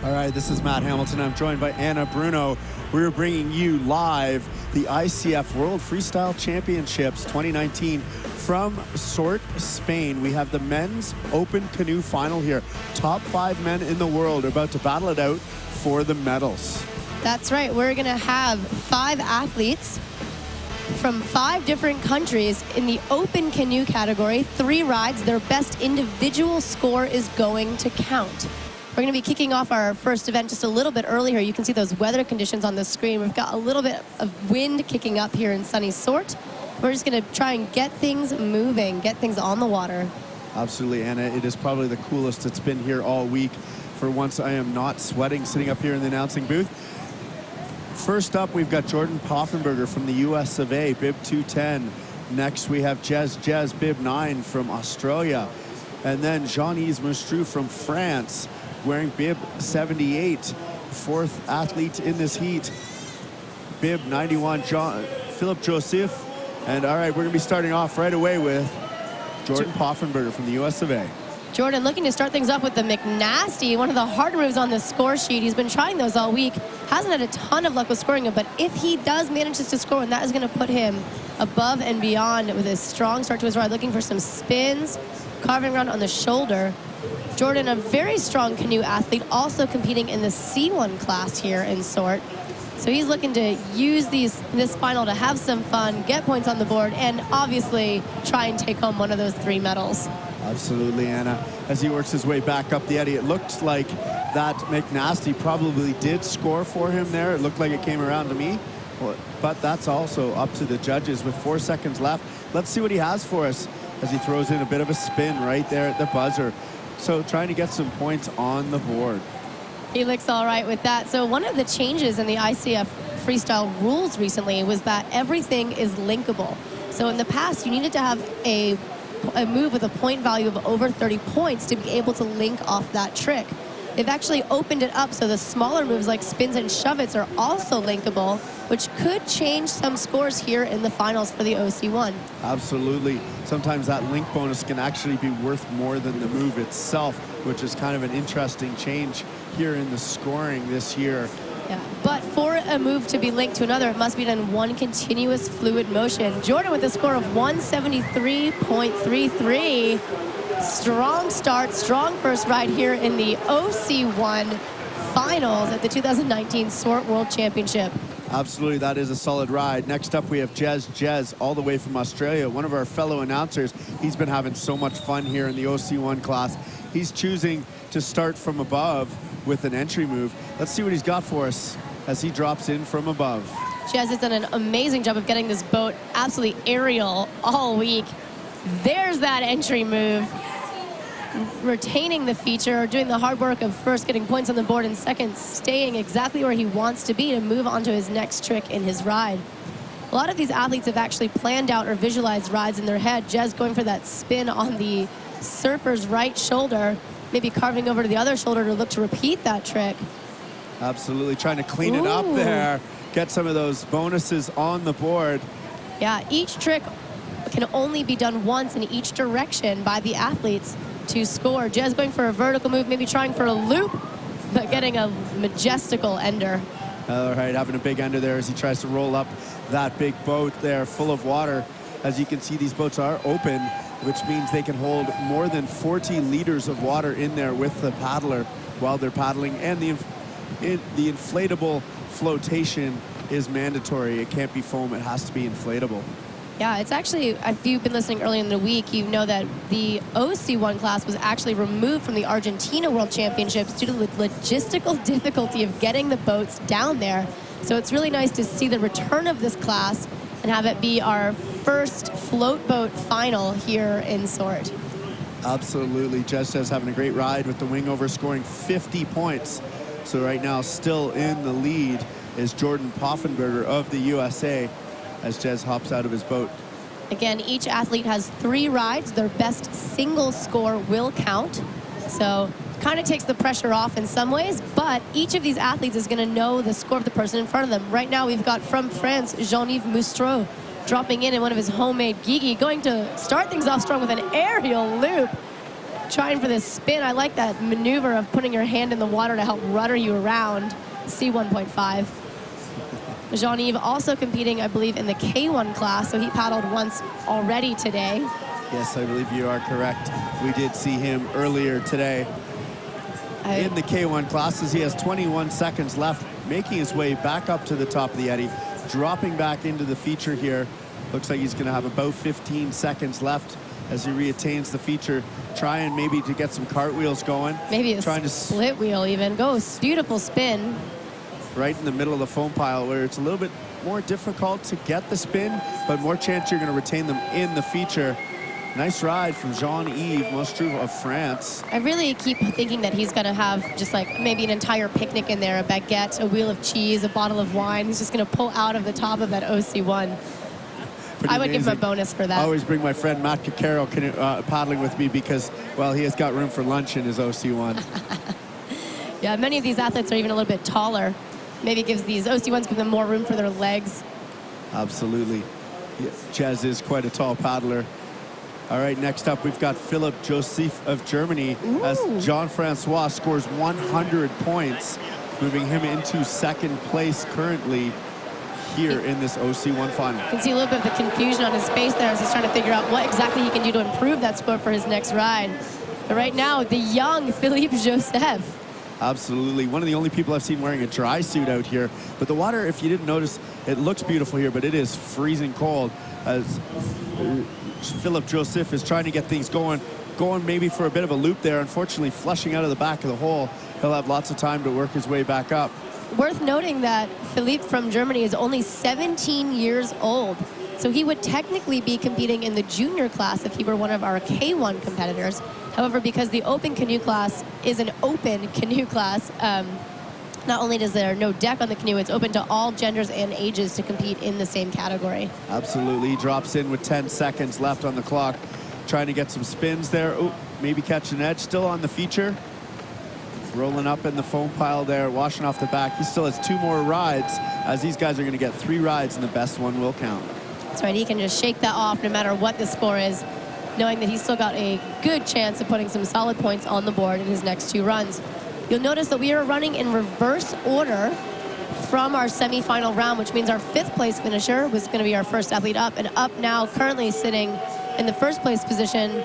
All right, this is Matt Hamilton. I'm joined by Anna Bruno. We're bringing you live the ICF World Freestyle Championships 2019 from Sort, Spain. We have the men's open canoe final here. Top 5 men in the world are about to battle it out for the medals. That's right. We're going to have 5 athletes from 5 different countries in the open canoe category. 3 rides. Their best individual score is going to count. We're going to be kicking off our first event just a little bit earlier. You can see those weather conditions on the screen. We've got a little bit of wind kicking up here in sunny Sort. We're just going to try and get things moving, get things on the water. Absolutely, Anna. It is probably the coolest it's been here all week. For once, I am not sweating sitting up here in the announcing booth. First up, we've got Jordan Poffenberger from the US of A, bib 210. Next, we have Jez, bib 9 from Australia. And then Jean-Yves Moustrou from France, wearing bib 78. 4th athlete in this heat, bib 91, Philippe Joseph. And all right, we're going to be starting off right away with Jordan Poffenberger from the US of A. Jordan looking to start things off with the McNasty, one of the harder moves on the score sheet. He's been trying those all week. Hasn't had a ton of luck with scoring them, but if he does manage to score, and that is going to put him above and beyond with a strong start to his ride, looking for some spins, carving around on the shoulder. Jordan, a very strong canoe athlete, also competing in the C1 class here in Sort. So he's looking to use this final to have some fun, get points on the board, and obviously try and take home one of those 3 medals. Absolutely, Anna. As he works his way back up the eddy, it looked like that McNasty probably did score for him there. It looked like it came around to me, but that's also up to the judges with 4 seconds left. Let's see what he has for us as he throws in a bit of a spin right there at the buzzer. So trying to get some points on the board. He looks all right with that. So one of the changes in the ICF freestyle rules recently was that everything is linkable. So in the past, you needed to have a move with a point value of over 30 points to be able to link off that trick. They've actually opened it up so the smaller moves like spins and shove-its are also linkable, which could change some scores here in the finals for the OC1. Absolutely. Sometimes that link bonus can actually be worth more than the move itself, which is kind of an interesting change here in the scoring this year. Yeah, but for a move to be linked to another, it must be done one continuous fluid motion. Jordan with a score of 173.33. Strong start, strong first ride here in the OC1 finals at the 2019 Sort World Championship. Absolutely, that is a solid ride. Next up, we have Jez, all the way from Australia, one of our fellow announcers. He's been having so much fun here in the OC1 class. He's choosing to start from above with an entry move. Let's see what he's got for us as he drops in from above. Jez has done an amazing job of getting this boat absolutely aerial all week. There's that entry move. Retaining the feature, doing the hard work of first getting points on the board and second staying exactly where he wants to be to move on to his next trick in his ride. A lot of these athletes have actually planned out or visualized rides in their head. Jez going for that spin on the surfer's right shoulder, maybe carving over to the other shoulder to look to repeat that trick. Absolutely, trying to clean it up there, get some of those bonuses on the board. Yeah, each trick can only be done once in each direction by the athletes to score. Jez going for a vertical move, maybe trying for a loop, but getting a majestical ender. All right, having a big ender there as he tries to roll up that big boat there full of water. As you can see, these boats are open, which means they can hold more than 40 liters of water in there with the paddler while they're paddling. And the inflatable flotation is mandatory. It can't be foam, it has to be inflatable. Yeah, it's actually, if you've been listening earlier in the week, you know that the OC1 class was actually removed from the Argentina World Championships due to the logistical difficulty of getting the boats down there. So it's really nice to see the return of this class and have it be our first float boat final here in Sort. Absolutely. Jez having a great ride with the wing over, scoring 50 points. So right now, still in the lead is Jordan Poffenberger of the USA, as Jez hops out of his boat. Again, each athlete has 3 rides. Their best single score will count. So kind of takes the pressure off in some ways, but each of these athletes is going to know the score of the person in front of them. Right now, we've got from France, Jean-Yves Moustrou dropping in one of his homemade gigi, going to start things off strong with an aerial loop. trying for this spin. I like that maneuver of putting your hand in the water to help rudder you around. C1.5. Jean-Yves also competing, I believe, in the K1 class, so he paddled once already today. Yes, I believe you are correct. We did see him earlier today in the K1 classes. He has 21 seconds left, making his way back up to the top of the eddy, dropping back into the feature here. Looks like he's going to have about 15 seconds left as he reattains the feature, trying maybe to get some cartwheels going. Maybe a split wheel even. Beautiful spin. Right in the middle of the foam pile where it's a little bit more difficult to get the spin, but more chance you're going to retain them in the feature. Nice ride from Jean-Yves Mostrou of France. I really keep thinking that he's going to have just like maybe an entire picnic in there, a baguette, a wheel of cheese, a bottle of wine. He's just going to pull out of the top of that OC1. I would give him a bonus for that. I always bring my friend Matt Cacaro paddling with me because, well, he has got room for lunch in his OC1. Yeah, many of these athletes are even a little bit taller. Maybe gives these OC1s give them more room for their legs. Absolutely. Yeah, Chaz is quite a tall paddler. All right, next up, we've got Philipp Joseph of Germany. Ooh. As Jean-Francois scores 100 points, moving him into second place currently here in this OC1 final. You can see a little bit of the confusion on his face there as he's trying to figure out what exactly he can do to improve that score for his next ride. But right now, the young Philippe Joseph. Absolutely. One of the only people I've seen wearing a dry suit out here. But the water, if you didn't notice, it looks beautiful here, but it is freezing cold as Philippe Joseph is trying to get things going maybe for a bit of a loop there. Unfortunately, flushing out of the back of the hole. He'll have lots of time to work his way back up. Worth noting that Philippe from Germany is only 17 years old. So he would technically be competing in the junior class if he were one of our K1 competitors. However, because the open canoe class is an open canoe class, not only is there no deck on the canoe, it's open to all genders and ages to compete in the same category. Absolutely. He drops in with 10 seconds left on the clock, trying to get some spins there. Oh, maybe catch an edge. Still on the feature. Rolling up in the foam pile there, washing off the back. He still has 2 more rides, as these guys are going to get 3 rides, and the best one will count. That's right. He can just shake that off no matter what the score is, knowing that he's still got a good chance of putting some solid points on the board in his next 2 runs. You'll notice that we are running in reverse order from our semifinal round, which means our 5th place finisher was going to be our first athlete up. And up now, currently sitting in the 1st place position,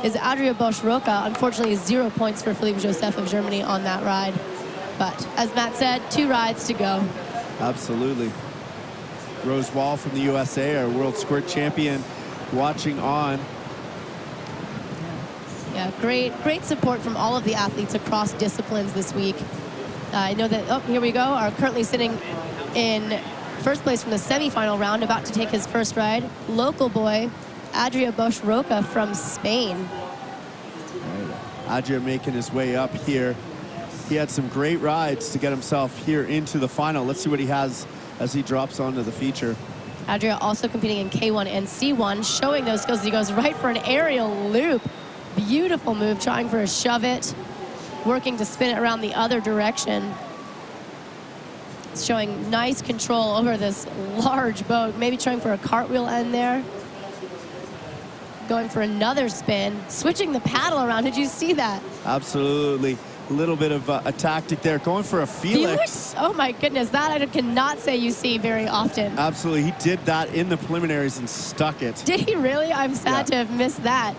is Adria Bosch-Roca. Unfortunately, 0 points for Philippe Joseph of Germany on that ride. But as Matt said, 2 rides to go. Absolutely. Rose Wall from the USA, our world squirt champion, watching on. Yeah, great support from all of the athletes across disciplines this week. I know that, oh, here we go, are currently sitting in 1st place from the semifinal round, about to take his first ride. Local boy, Adria Bosch-Roca from Spain. Adria making his way up here. He had some great rides to get himself here into the final. Let's see what he has as he drops onto the feature. Adria also competing in K1 and C1, showing those skills. He goes right for an aerial loop. Beautiful move, trying for a shove it, working to spin it around the other direction. Showing nice control over this large boat, maybe trying for a cartwheel end there. Going for another spin, switching the paddle around. Did you see that? Absolutely. A little bit of a tactic there, going for a Felix. Oh my goodness, that I cannot say you see very often. Absolutely, he did that in the preliminaries and stuck it. Did he really? I'm sad to have missed that.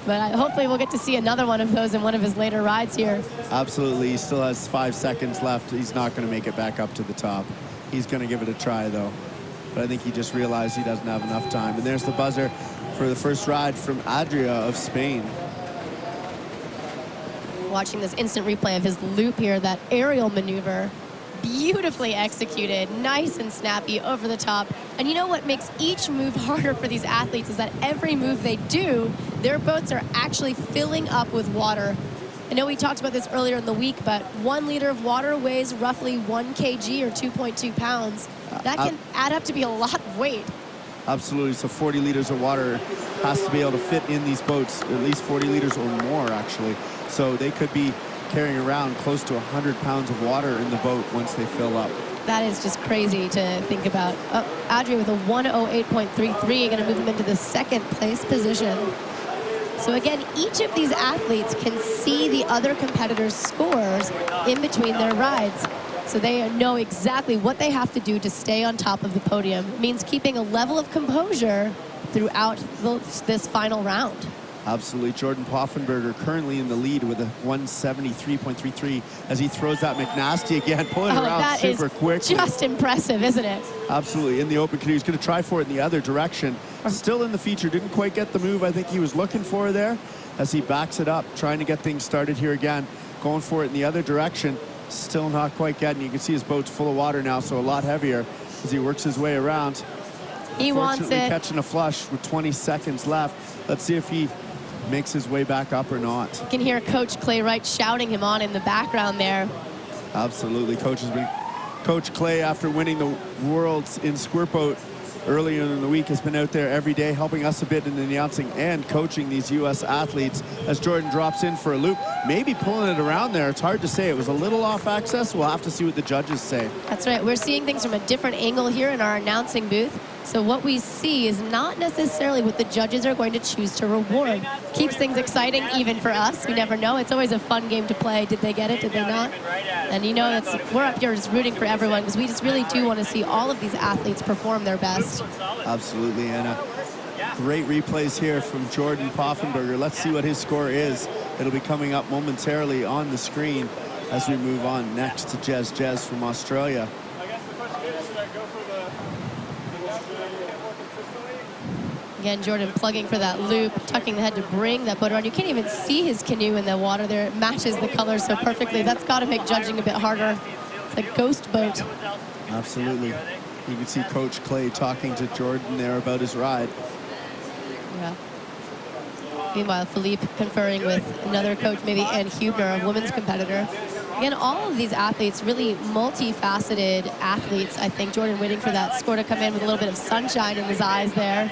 But hopefully we'll get to see another one of those in one of his later rides here. Absolutely, he still has 5 seconds left. He's not going to make it back up to the top. He's going to give it a try though. But I think he just realized he doesn't have enough time. And there's the buzzer for the first ride from Adria of Spain. Watching this instant replay of his loop here, that aerial maneuver, beautifully executed, nice and snappy, over the top. And you know what makes each move harder for these athletes is that every move they do, their boats are actually filling up with water. I know we talked about this earlier in the week, but 1 liter of water weighs roughly 1 kg or 2.2 pounds. That can add up to be a lot of weight. Absolutely, so 40 liters of water has to be able to fit in these boats, at least 40 liters or more actually. So they could be carrying around close to 100 pounds of water in the boat once they fill up. That is just crazy to think about. Adria with a 108.33, going to move him into the 2nd place position. So again, each of these athletes can see the other competitors' scores in between their rides. So they know exactly what they have to do to stay on top of the podium. It means keeping a level of composure throughout this final round. Absolutely. Jordan Poffenberger currently in the lead with a 173.33 as he throws that McNasty again, pulling it around super quickly. Just impressive, isn't it? Absolutely. In the open canoe, he's going to try for it in the other direction. Still in the feature, didn't quite get the move I think he was looking for there as he backs it up, trying to get things started here again, going for it in the other direction. Still not quite getting. You can see his boat's full of water now, so a lot heavier as he works his way around. He wants it. Catching a flush with 20 seconds left. Let's see if he makes his way back up or not. You can hear Coach Clay Wright shouting him on in the background there. Absolutely. Coach Clay, after winning the Worlds in squirt boat earlier in the week, has been out there every day helping us a bit in the announcing and coaching these U.S. athletes as Jordan drops in for a loop, maybe pulling it around there. It's hard to say. It was a little off access. We'll have to see what the judges say. That's right. We're seeing things from a different angle here in our announcing booth. So what we see is not necessarily what the judges are going to choose to reward. Keeps things exciting even for us. We never know. It's always a fun game to play. Did they get it? Did they not? And you know, we're up here just rooting for everyone because we just really do want to see all of these athletes perform their best. Absolutely, Anna. Great replays here from Jordan Poffenberger. Let's see what his score is. It'll be coming up momentarily on the screen as we move on next to Jez from Australia. Again, Jordan plugging for that loop, tucking the head to bring that boat around. You can't even see his canoe in the water there. It matches the colors so perfectly. That's got to make judging a bit harder. It's a ghost boat. Absolutely. You can see Coach Clay talking to Jordan there about his ride. Yeah. Meanwhile, Philippe conferring with another coach, maybe Ann Hubner, a women's competitor. Again, all of these athletes, really multifaceted athletes. I think Jordan waiting for that score to come in with a little bit of sunshine in his eyes there.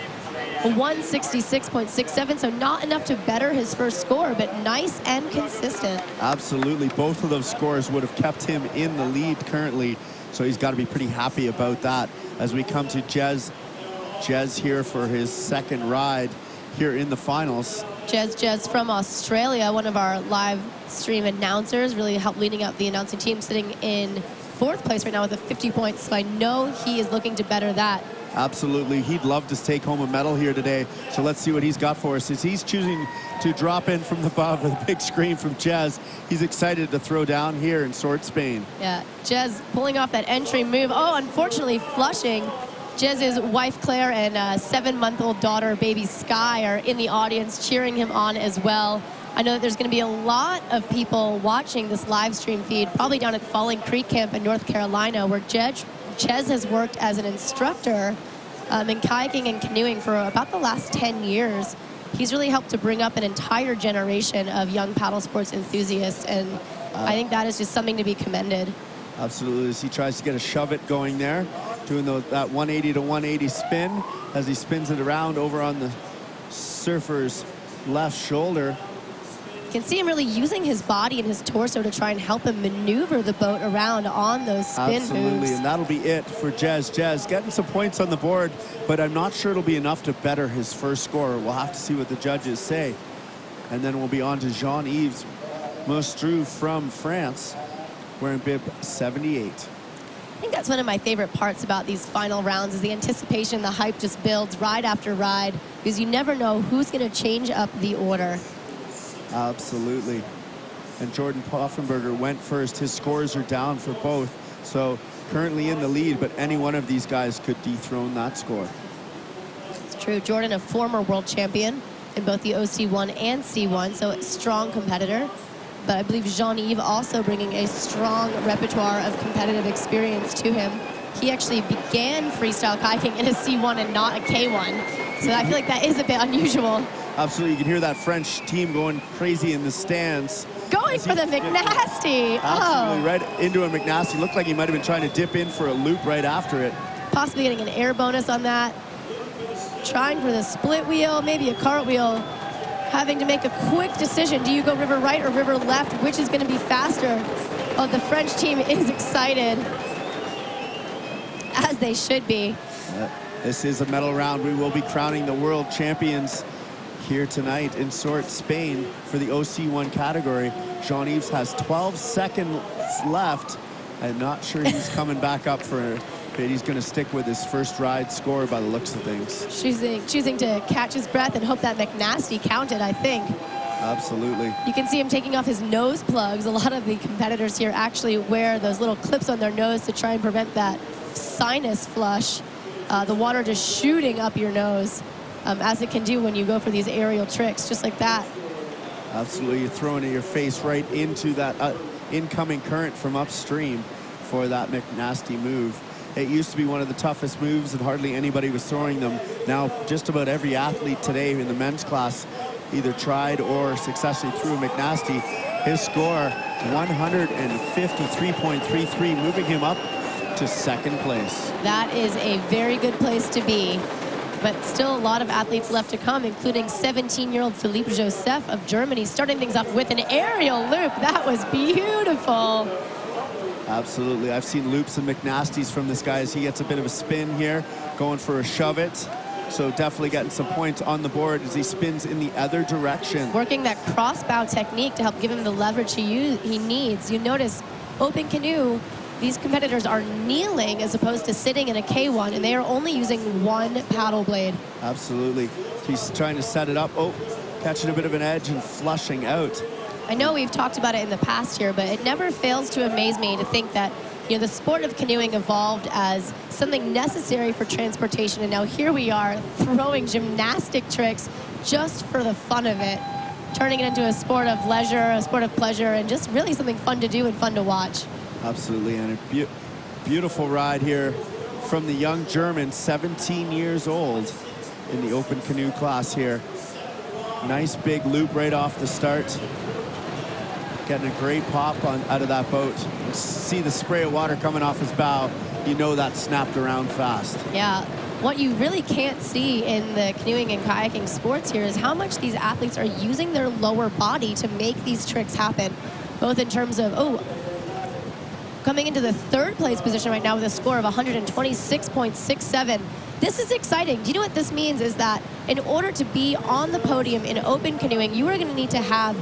A 166.67, so not enough to better his first score, but nice and consistent. Absolutely. Both of those scores would have kept him in the lead currently, so he's got to be pretty happy about that. As we come to Jez here for his second ride here in the finals. Jez from Australia, one of our live stream announcers, really helped leading out the announcing team, sitting in 4th place right now with 50 points, so I know he is looking to better that. Absolutely. He'd love to take home a medal here today. So let's see what he's got for us. As he's choosing to drop in from above with a big screen from Jez, he's excited to throw down here in Sword, Spain. Yeah, Jez pulling off that entry move. Oh, unfortunately flushing. Jez's wife Claire and 7-month-old daughter baby Sky are in the audience cheering him on as well. I know that there's going to be a lot of people watching this live stream feed, probably down at Falling Creek Camp in North Carolina, where Jez has worked as an instructor in kayaking and canoeing for about the last 10 years. He's really helped to bring up an entire generation of young paddle sports enthusiasts, and I think that is just something to be commended. Absolutely, as he tries to get a shove it going there, doing that 180 to 180 spin as he spins it around over on the surfer's left shoulder. You can see him really using his body and his torso to try and help him maneuver the boat around on those spin Absolutely, moves. And that'll be it for Jez. Jez getting some points on the board, but I'm not sure it'll be enough to better his first score. We'll have to see what the judges say. And then we'll be on to Jean-Yves Mostrou from France, wearing bib 78. I think that's one of my favorite parts about these final rounds is the anticipation, the hype just builds ride after ride, because you never know who's going to change up the order. Absolutely. And Jordan Poffenberger went first. His scores are down for both. So currently in the lead, but any one of these guys could dethrone that score. It's true. Jordan, a former world champion in both the OC1 and C1, so a strong competitor. But I believe Jean-Yves also bringing a strong repertoire of competitive experience to him. He actually began freestyle kayaking in a C1 and not a K1. So I feel like that is a bit unusual. Absolutely, you can hear that French team going crazy in the stands. Going for the McNasty. Absolutely, right into a McNasty. Looked like he might have been trying to dip in for a loop right after it. Possibly getting an air bonus on that. Trying for the split wheel, maybe a cartwheel. Having to make a quick decision. Do you go river right or river left? Which is going to be faster? Oh, the French team is excited. As they should be. This is a medal round. We will be crowning the world champions here tonight in Sort, Spain for the OC1 category. Jean-Yves has 12 seconds left. I'm not sure he's coming back up for it. But he's going to stick with his first ride score by the looks of things. Choosing to catch his breath and hope that McNasty counted, I think. Absolutely. You can see him taking off his nose plugs. A lot of the competitors here actually wear those little clips on their nose to try and prevent that sinus flush. The water just shooting up your nose, as it can do when you go for these aerial tricks, just like that. Absolutely. You're throwing your face right into that incoming current from upstream for that McNasty move. It used to be one of the toughest moves, and hardly anybody was throwing them. Now, just about every athlete today in the men's class either tried or successfully threw a McNasty. His score, 153.33, moving him up to second place. That is a very good place to be. But still a lot of athletes left to come, including 17-year-old Philippe Joseph of Germany, starting things off with an aerial loop. That was beautiful. Absolutely. I've seen loops and McNasties from this guy as he gets a bit of a spin here, going for a shove it. So definitely getting some points on the board as he spins in the other direction. Working that crossbow technique to help give him the leverage he needs. You notice open canoe, these competitors are kneeling as opposed to sitting in a K1, and they are only using one paddle blade. Absolutely. He's trying to set it up. Oh, catching a bit of an edge and flushing out. I know we've talked about it in the past here, but it never fails to amaze me to think that, you know, the sport of canoeing evolved as something necessary for transportation, and now here we are throwing gymnastic tricks just for the fun of it, turning it into a sport of leisure, a sport of pleasure, and just really something fun to do and fun to watch. Absolutely, and a beautiful ride here from the young German, 17 years old, in the open canoe class here. Nice big loop right off the start. Getting a great pop out of that boat. You see the spray of water coming off his bow. You know that snapped around fast. Yeah. What you really can't see in the canoeing and kayaking sports here is how much these athletes are using their lower body to make these tricks happen. Both in terms of, coming into the third place position right now with a score of 126.67. This is exciting. Do you know what this means? Is that in order to be on the podium in open canoeing, you are going to need to have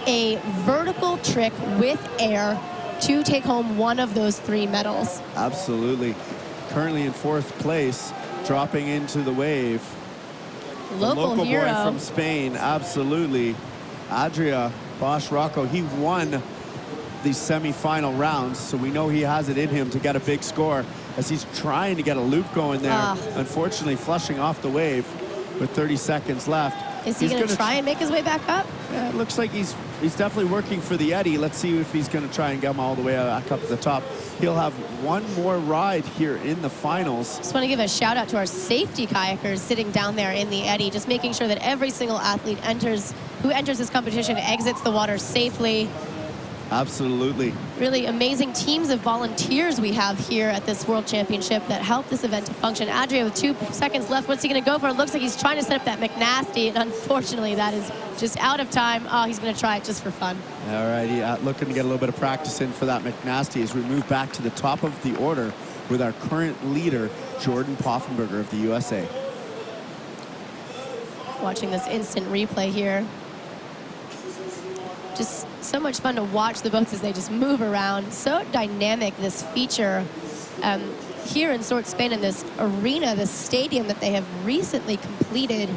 a vertical trick with air to take home one of those 3 medals. Absolutely. Currently in 4th place, dropping into the wave. Local hero boy from Spain, absolutely. Adria Bosch Rocco, he won these semi-final rounds, so we know he has it in him to get a big score as he's trying to get a loop going there. Unfortunately, flushing off the wave with 30 seconds left. Is he going to try and make his way back up? Yeah, it looks like he's definitely working for the eddy. Let's see if he's going to try and get him all the way back up to the top. He'll have one more ride here in the finals. Just want to give a shout out to our safety kayakers sitting down there in the eddy, just making sure that every single athlete who enters this competition exits the water safely. Absolutely. Really amazing teams of volunteers we have here at this World Championship that help this event to function. Adria with 2 seconds left. What's he going to go for? It looks like he's trying to set up that McNasty, and unfortunately that is just out of time. Oh, he's going to try it just for fun. All righty, looking to get a little bit of practice in for that McNasty as we move back to the top of the order with our current leader, Jordan Poffenberger of the USA. Watching this instant replay here. Just so much fun to watch the boats as they just move around. So dynamic, this feature here in Sort, Spain, in this arena, this stadium that they have recently completed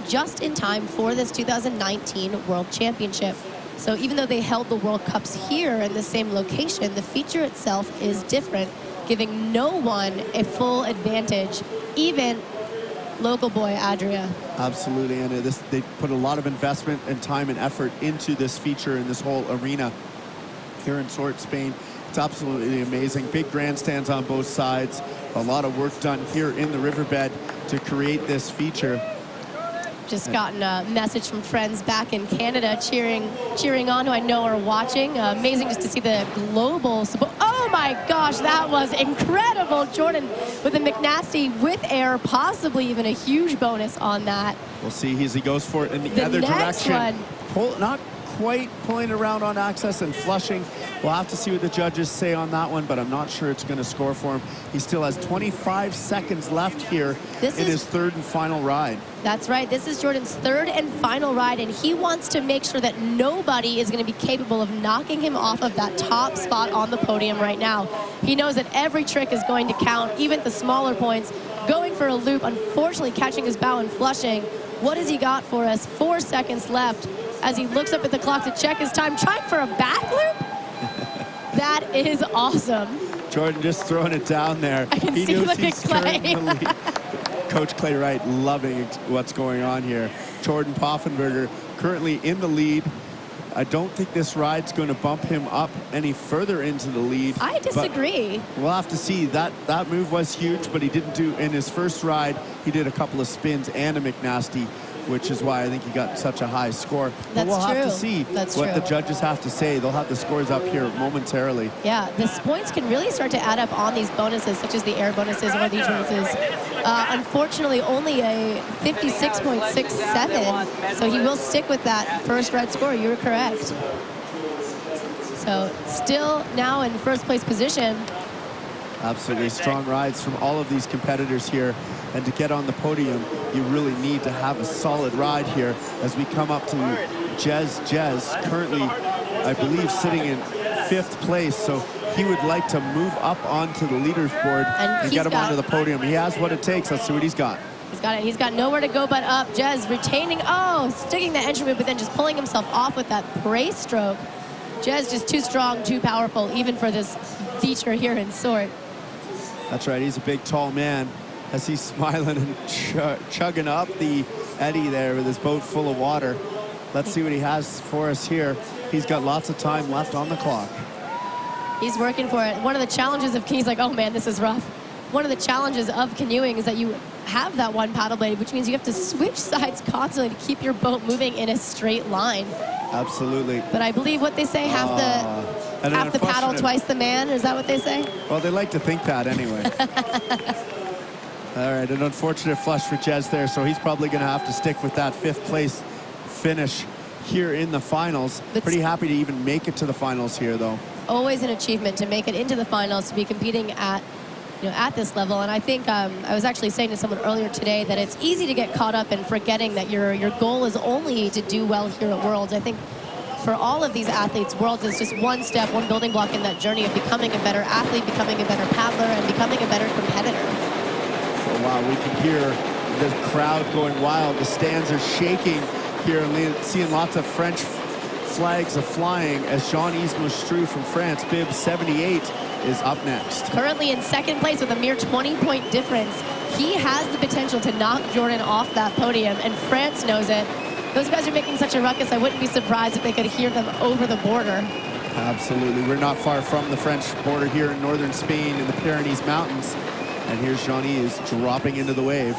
just in time for this 2019 World Championship. So even though they held the World Cups here in the same location, the feature itself is different, giving no one a full advantage, even local boy Adria. Absolutely, and they put a lot of investment and time and effort into this feature in this whole arena here in Sort, Spain. It's absolutely amazing. Big grandstands on both sides. A lot of work done here in the riverbed to create this feature. Just gotten a message from friends back in Canada cheering on, who I know are watching. Amazing just to see the global support. Oh my gosh, that was incredible. Jordan with a McNasty with air, possibly even a huge bonus on that. We'll see as he goes for it in the other direction. One. Not quite pulling around on access and flushing. We'll have to see what the judges say on that one, but I'm not sure it's going to score for him. He still has 25 seconds left here in his third and final ride. That's right. This is Jordan's third and final ride, and he wants to make sure that nobody is going to be capable of knocking him off of that top spot on the podium right now. He knows that every trick is going to count, even the smaller points. Going for a loop, unfortunately catching his bow and flushing. What has he got for us? 4 seconds left as he looks up at the clock to check his time, trying for a back loop. That is awesome. Jordan just throwing it down there. I can see, look at Clay. Coach Clay Wright loving what's going on here. Jordan Poffenberger currently in the lead. I don't think this ride's going to bump him up any further into the lead. I disagree. We'll have to see. That move was huge, but he didn't do, in his first ride, he did a couple of spins and a McNasty, which is why I think he got such a high score. But we'll have to see what the judges have to say. They'll have the scores up here momentarily. Yeah, the points can really start to add up on these bonuses, such as the air bonuses or these bonuses. Unfortunately, only a 56.67, so he will stick with that first ride score. You were correct. So still now in first place position. Absolutely strong rides from all of these competitors here, and to get on the podium you really need to have a solid ride here. As we come up to Jez, currently I believe sitting in 5th place, so he would like to move up onto the leaderboard and get him onto the podium. He has what it takes. Let's see what he's got. He's got nowhere to go but up. Jez retaining, sticking the entry move, but then just pulling himself off with that brace stroke. Jez just too strong, too powerful, even for this feature here in Sort. That's right, he's a big, tall man. As he's smiling and chugging up the eddy there with his boat full of water. Let's see what he has for us here. He's got lots of time left on the clock. He's working for it. One of the challenges of he's like, oh man, this is rough. One of the challenges of canoeing is that you have that one paddle blade, which means you have to switch sides constantly to keep your boat moving in a straight line. Absolutely. But I believe what they say, half the paddle, twice the man. Is that what they say? Well, they like to think that anyway. All right, an unfortunate flush for Jez there, so he's probably going to have to stick with that 5th place finish here in the finals. Pretty happy to even make it to the finals here, though. Always an achievement to make it into the finals, to be competing at this level. And I think I was actually saying to someone earlier today that it's easy to get caught up in forgetting that your goal is only to do well here at Worlds. I think for all of these athletes, Worlds is just one step, one building block in that journey of becoming a better athlete, becoming a better paddler, and becoming a better competitor. Oh, wow, we can hear the crowd going wild. The stands are shaking here, and seeing lots of French flags are flying as Jean-Yves Moustrou from France, bib 78, is up next. Currently in 2nd place with a mere 20-point difference. He has the potential to knock Jordan off that podium, and France knows it. Those guys are making such a ruckus, I wouldn't be surprised if they could hear them over the border. Absolutely. We're not far from the French border here in northern Spain in the Pyrenees Mountains. And here's Jean-Yves dropping into the wave.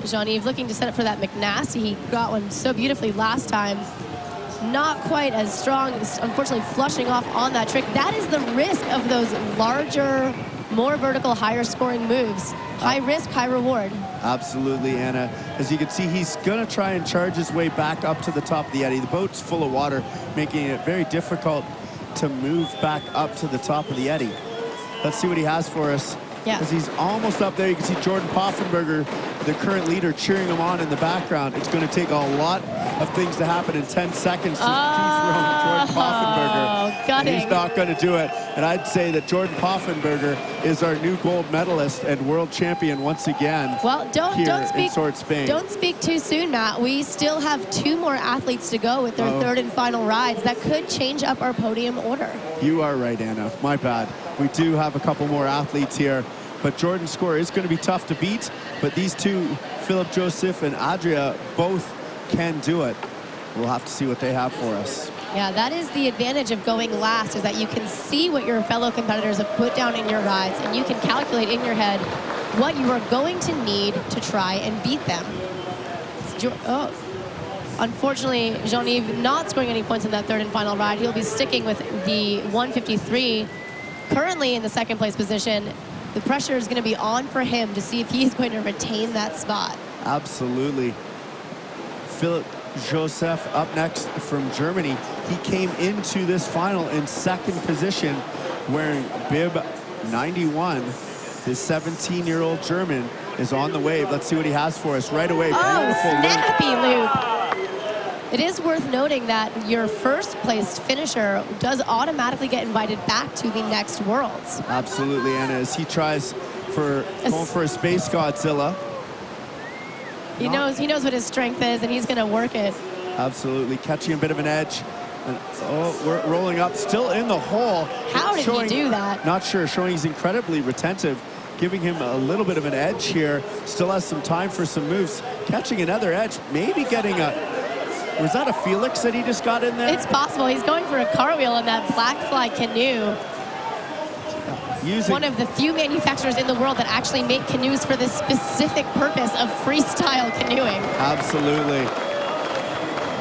Jean-Yves looking to set up for that McNasty. He got one so beautifully last time. Not quite as strong, unfortunately flushing off on that trick. That is the risk of those larger, more vertical, higher scoring moves. High risk, high reward. Absolutely, Anna. As you can see, he's going to try and charge his way back up to the top of the eddy. The boat's full of water, making it very difficult to move back up to the top of the eddy. Let's see what he has for us. Yeah. As he's almost up there, you can see Jordan Poffenberger, the current leader, cheering him on in the background. It's going to take a lot of things to happen in 10 seconds to dethrone Jordan Poffenberger. And he's not going to do it. And I'd say that Jordan Poffenberger is our new gold medalist and world champion once again. Well, don't speak too soon, Matt. We still have 2 more athletes to go with their third and final rides. That could change up our podium order. You are right, Anna. My bad. We do have a couple more athletes here. But Jordan's score is going to be tough to beat. But these two, Philip Joseph and Adria, both can do it. We'll have to see what they have for us. Yeah, that is the advantage of going last, is that you can see what your fellow competitors have put down in your rides, and you can calculate in your head what you are going to need to try and beat them. Unfortunately, Jean-Yves not scoring any points in that third and final ride. He'll be sticking with the 153, currently in the 2nd place position. The pressure is going to be on for him to see if he's going to retain that spot. Absolutely. Philip Joseph up next from Germany. He came into this final in second position wearing bib 91. This 17-year-old German is on the wave. Let's see what he has for us right away. Oh, Beautiful snappy loop. It is worth noting that your first placed finisher does automatically get invited back to the next Worlds. Absolutely, Anna, as he tries for going for a Space Godzilla. He knows what his strength is, and he's going to work it. Absolutely, catching a bit of an edge. And, oh, we're rolling up, still in the hole. How did he do that? Not sure, showing he's incredibly retentive, giving him a little bit of an edge here. Still has some time for some moves. Catching another edge, maybe getting a... Was that a Felix that he just got in there? It's possible. He's going for a cartwheel in that black fly canoe. One of the few manufacturers in the world that actually make canoes for this specific purpose of freestyle canoeing. Absolutely.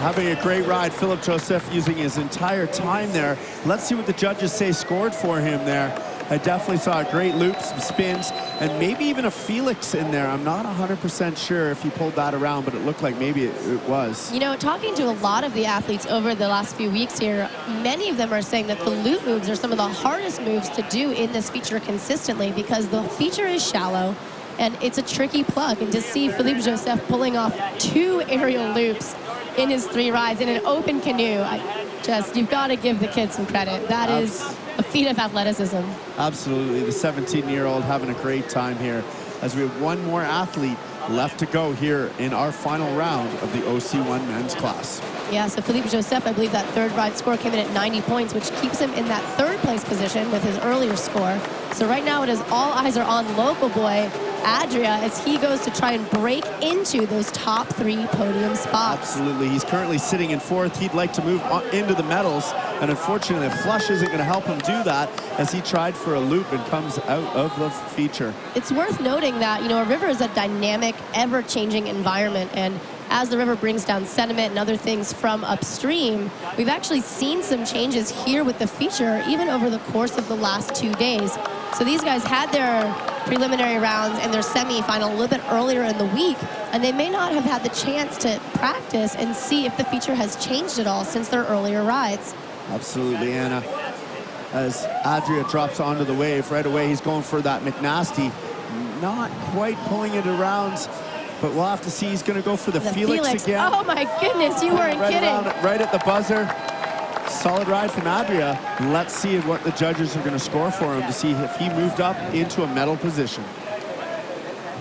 Having a great ride. Philip Joseph using his entire time there. Let's see what the judges say scored for him there. I definitely saw a great loop, some spins, and maybe even a Felix in there. I'm not 100% sure if he pulled that around, but it looked like maybe it was. You know, talking to a lot of the athletes over the last few weeks here, many of them are saying that the loop moves are some of the hardest moves to do in this feature consistently because the feature is shallow and it's a tricky plug. And to see Philippe Joseph pulling off 2 aerial loops in his 3 rides in an open canoe, you've got to give the kid some credit. That is a feat of athleticism. Absolutely. The 17-year-old having a great time here as we have one more athlete left to go here in our final round of the OC1 men's class. Yeah, so Philippe Joseph, I believe that third ride score came in at 90 points, which keeps him in that third place position with his earlier score. So right now it is all eyes are on local boy Adria as he goes to try and break into those top 3 podium spots. Absolutely. He's currently sitting in 4th. He'd like to move into the medals, and unfortunately, the flush isn't going to help him do that as he tried for a loop and comes out of the feature. It's worth noting that, you know, a river is a dynamic, ever-changing environment, and as the river brings down sediment and other things from upstream, we've actually seen some changes here with the feature even over the course of the last 2 days. So these guys had their preliminary rounds and their semi-final a little bit earlier in the week, and they may not have had the chance to practice and see if the feature has changed at all since their earlier rides. Absolutely, Anna. As Adria drops onto the wave, right away he's going for that McNasty. Not quite pulling it around, but we'll have to see. He's going to go for the Felix again. Oh my goodness, you weren't kidding. Right at the buzzer. Solid ride from Adria. Let's see what the judges are going to score for him to see if he moved up into a medal position.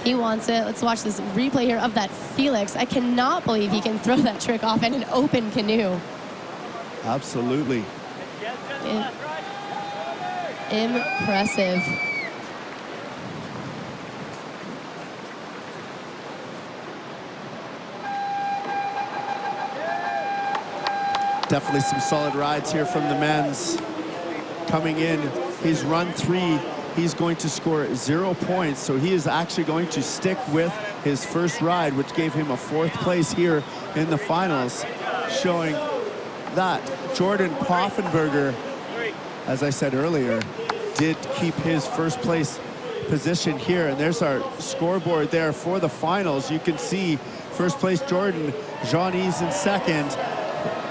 He wants it. Let's watch this replay here of that Felix. I cannot believe he can throw that trick off in an open canoe. Absolutely. Impressive. Definitely some solid rides here from the men's. Coming in, he's run 3. He's going to score 0 points, so he is actually going to stick with his first ride, which gave him a 4th place here in the finals, showing that Jordan Poffenberger, as I said earlier, did keep his first place position here. And there's our scoreboard there for the finals. You can see first place Jordan, Jean-Yves in 2nd,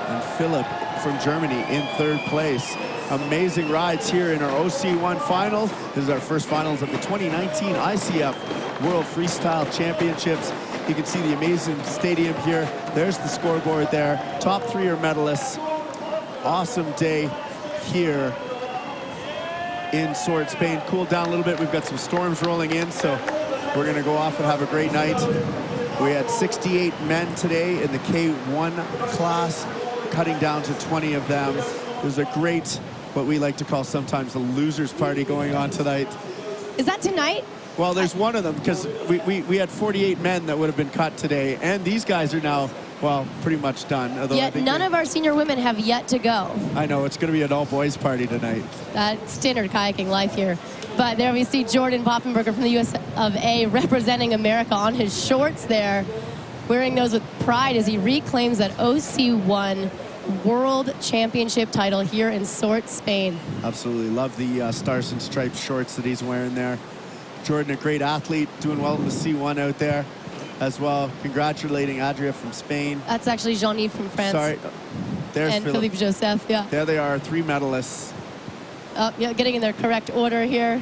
and Philip from Germany in 3rd place. Amazing rides here in our OC1 finals. This is our first finals of the 2019 ICF World Freestyle Championships. You can see the amazing stadium here. There's the scoreboard there. Top 3 are medalists. Awesome day here in Sort, Spain. Cooled down a little bit. We've got some storms rolling in, so we're going to go off and have a great night. We had 68 men today in the K1 class, cutting down to 20 of them. There's a great, what we like to call sometimes the losers party going on tonight. Is that tonight? Well, there's one of them because we had 48 men that would have been cut today, and these guys are now, well, pretty much done. Yet none of our senior women have yet to go. I know, it's going to be an all-boys party tonight. That's standard kayaking life here. But there we see Jordan Poffenberger from the US of A representing America on his shorts there, wearing those with pride as he reclaims that OC1 World Championship title here in Sort, Spain. Absolutely. Love the Stars and Stripes shorts that he's wearing there. Jordan, a great athlete, doing well in the C1 out there. as well, congratulating Adria from Spain. That's actually Jean-Yves from France. Sorry. There's and Philippe Joseph, yeah. There they are, 3 medalists. Yeah, getting in their correct order here.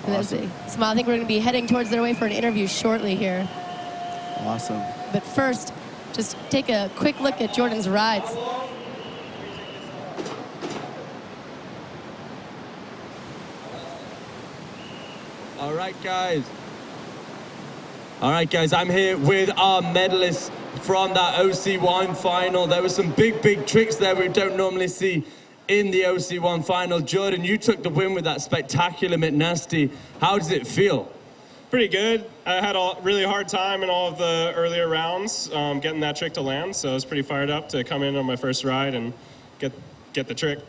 Awesome. So I think we're going to be heading towards their way for an interview shortly here. Awesome. But first, just take a quick look at Jordan's rides. All right, guys, I'm here with our medalists from that OC1 final. There were some big tricks there we don't normally see in the OC1 final. Jordan, you took the win with that spectacular McNasty. How does it feel? Pretty good. I had a really hard time in all of the earlier rounds getting that trick to land, so I was pretty fired up to come in on my first ride and get the trick.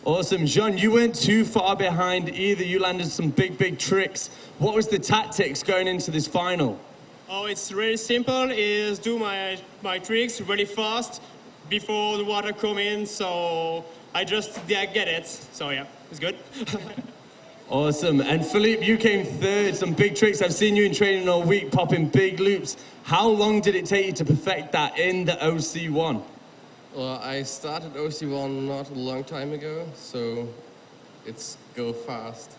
Awesome. Jean, you weren't too far behind either. You landed some big tricks. What was the tactics going into this final? Oh, it's really simple. Is do my tricks really fast before the water come in, so I just get it. So yeah, it's good. Awesome. And Philippe, you came third. Some big tricks. I've seen you in training all week, popping big loops. How long did it take you to perfect that in the OC1? Well, I started OC1 not a long time ago, so it's go fast.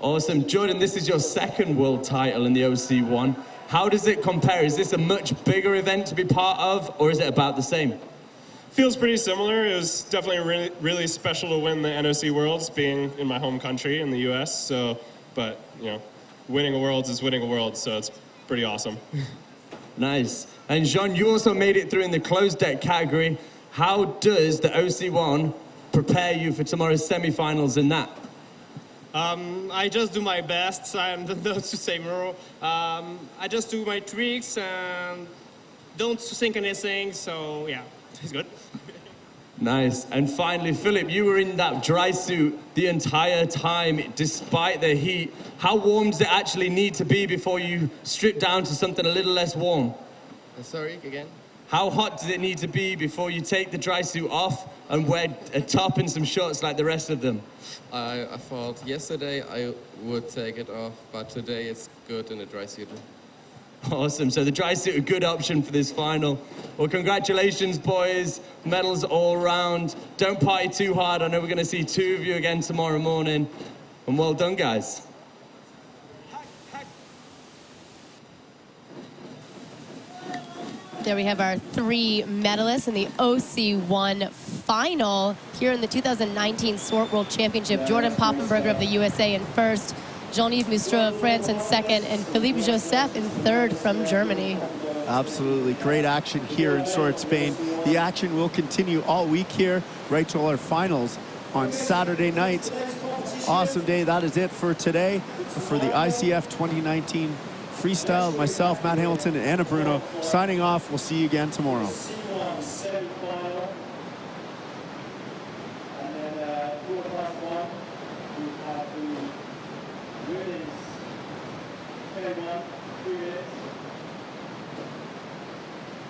Awesome. Jordan, this is your second world title in the OC1. How does it compare? Is this a much bigger event to be part of, or is it about the same? Feels pretty similar. It was definitely really special to win the NOC Worlds, being in my home country in the US. So, but you know, winning a Worlds is winning a Worlds, so it's pretty awesome. Nice. And Jean, you also made it through in the closed deck category. How does the OC1 prepare you for tomorrow's semi-finals in that? I just do my best. I don't know to say more. I just do my tricks and don't think anything. So yeah, it's good. Nice. And finally, Philip, you were in that dry suit the entire time, despite the heat. How warm does it actually need to be before you strip down to something a little less warm? Sorry, again? How hot does it need to be before you take the dry suit off and wear a top and some shorts like the rest of them? I thought yesterday I would take it off, but today it's good in a dry suit. Awesome. So the dry suit, a good option for this final. Well, congratulations, boys. Medals all round. Don't party too hard. I know we're going to see 2 of you again tomorrow morning. And well done, guys. There we have our 3 medalists in the OC1 final here in the 2019 Sport World Championship. Jordan Poffenberger of the USA in first, Jean-Yves Mustreau of France in second, and Philippe Joseph in third from Germany. Absolutely. Great action here in Sword, Spain. The action will continue all week here, right till our finals on Saturday night. Awesome day. That is it for today for the ICF 2019 Freestyle. Myself, Matt Hamilton, and Anna Bruno signing off. We'll see you again tomorrow.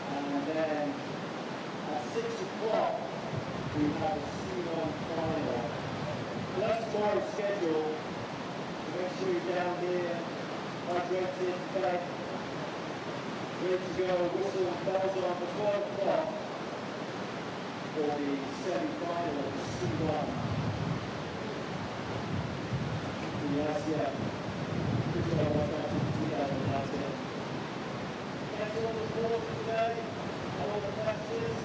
And then at 6 o'clock, we have a C1 final. So that's tomorrow's schedule. Make sure you're down here, hydrated, fed, ready to go, whistle and bells on for 12 o'clock for the semi-final of the C1. The ICF Freestyle World Championship 2019. That's all the sport for today. All the matches.